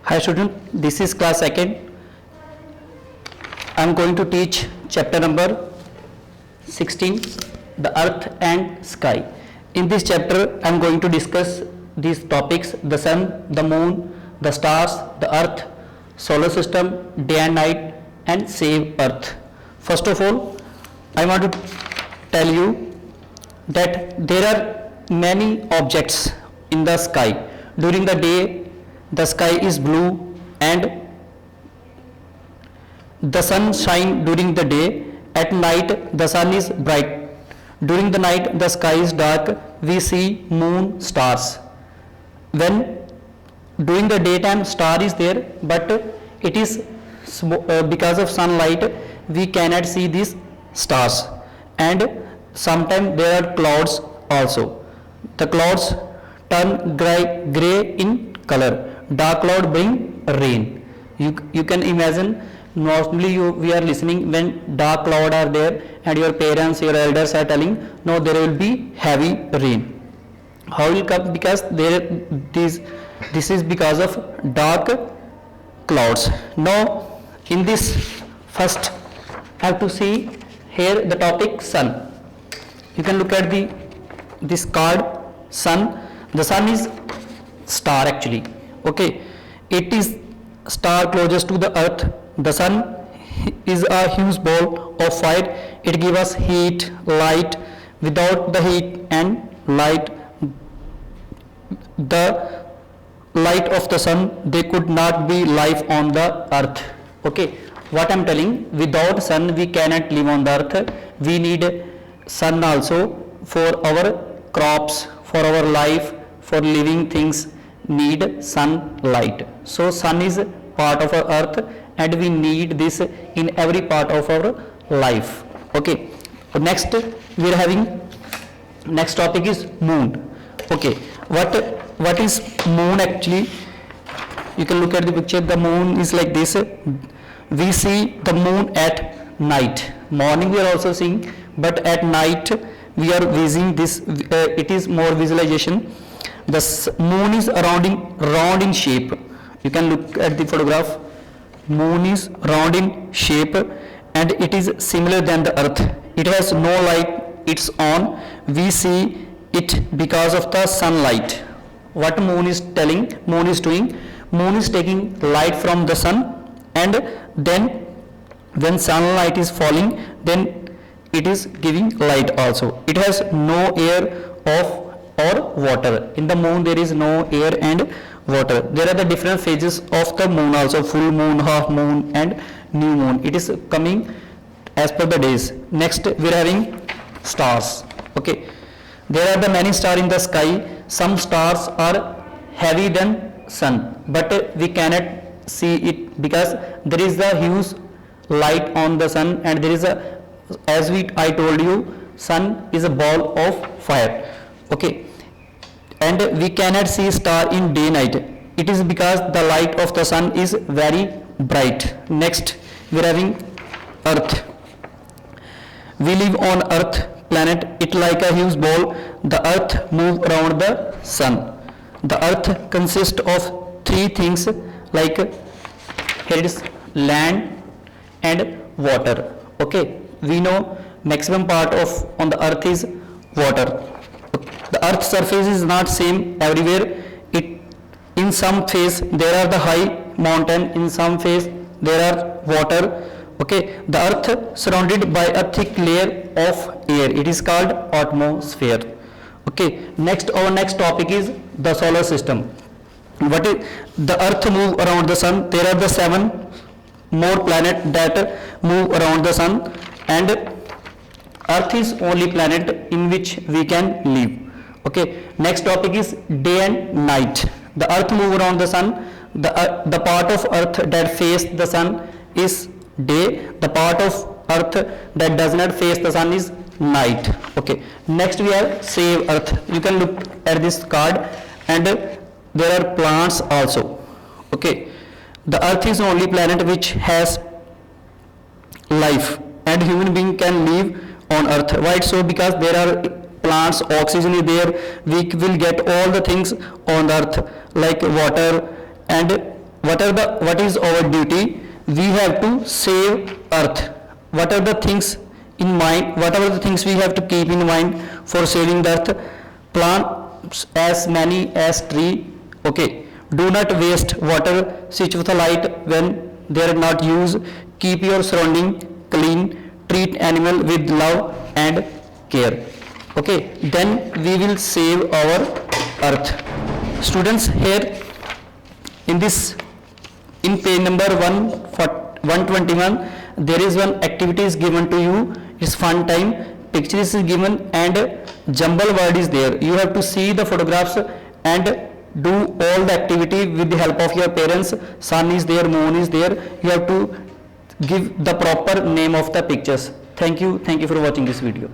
Hi student, this is class second. I am going to teach chapter number 16, the earth and sky. In this chapter I am going to discuss these topics: the sun, the moon, the stars, the earth, solar system, day and night, and save earth. First of all, I want to tell you that there are many objects in the sky. During the day the sky is blue and the sun shines during the day. At night the sun is bright. During the night the sky is dark. We see moon, stars. When during the daytime star is there, but it is because of sunlight we cannot see these stars. And sometimes there are clouds also. The clouds turn gray in color. Dark cloud bring rain. You can imagine, normally we are listening when dark cloud are there and your parents, your elders are telling, no, there will be heavy rain. How will come? Because this is because of dark clouds. Now in this first I have to see here the topic sun. You can look at this card, sun. The sun is star actually. Okay, it is star closest to the earth. The sun is a huge ball of fire. It gives us heat, light. Without the heat and light, the light of the sun, there could not be life on the earth. Okay, what I am telling, without sun we cannot live on the earth. We need sun also for our crops, for our life, for living things need sunlight. So sun is part of our earth and we need this in every part of our life. Okay, next we are having, next topic is moon. Okay, what is moon actually? You can look at the picture. The moon is like this. We see the moon at night. Morning we are also seeing, but at night we are visiting this. It is more visualization. The moon is round in shape. You can look at the photograph. Moon is round in shape and it is similar than the earth. It has no light its own. We see it because of the sunlight. What moon is telling, moon is doing, moon is taking light from the sun, and then when sunlight is falling, then it is giving light also. It has no air or water. In the moon there is no air and water. There are the different phases of the moon also: full moon, half moon, and new moon. It is coming as per the days. Next we are having stars. Okay, there are the many stars in the sky. Some stars are heavy than sun, but we cannot see it because there is the huge light on the sun, and there is a, as I told you, sun is a ball of fire. Okay, and we cannot see star in day night. It is because the light of the sun is very bright. Next we are having earth. We live on earth planet. It like a huge ball. The earth move around the sun. The earth consists of three things, like here it is land and water. Okay, we know maximum part of on the earth is water. The earth's surface is not same everywhere. It in some phase there are the high mountain, in some phase there are water. Okay, the earth surrounded by a thick layer of air. It is called atmosphere. Okay, next our next topic is the solar system. What is the earth move around the sun? There are the 7 more planets that move around the sun, and earth is only planet in which we can live. Okay, next topic is day and night. The earth move around the sun. The part of earth that face the sun is day. The part of earth that does not face the sun is night. Okay, next we have save earth. You can look at this card, and there are plants also. Okay, the earth is the only planet which has life, and human being can live on earth. Why so? Because there are plants, oxygen is there. We will get all the things on earth like water and what is our duty? We have to save earth. What are the things in mind? What are the things we have to keep in mind for saving the earth? Plant as many as tree. Okay. Do not waste water. Switch off the light when they are not used. Keep your surrounding clean. Treat animal with love and care. Okay, then we will save our earth. Students, here in this, in page number 121, there is one activity is given to you. It's fun time. Pictures is given and jumble word is there. You have to see the photographs and do all the activity with the help of your parents. Sun is there, moon is there. You have to give the proper name of the pictures. Thank you for watching this video.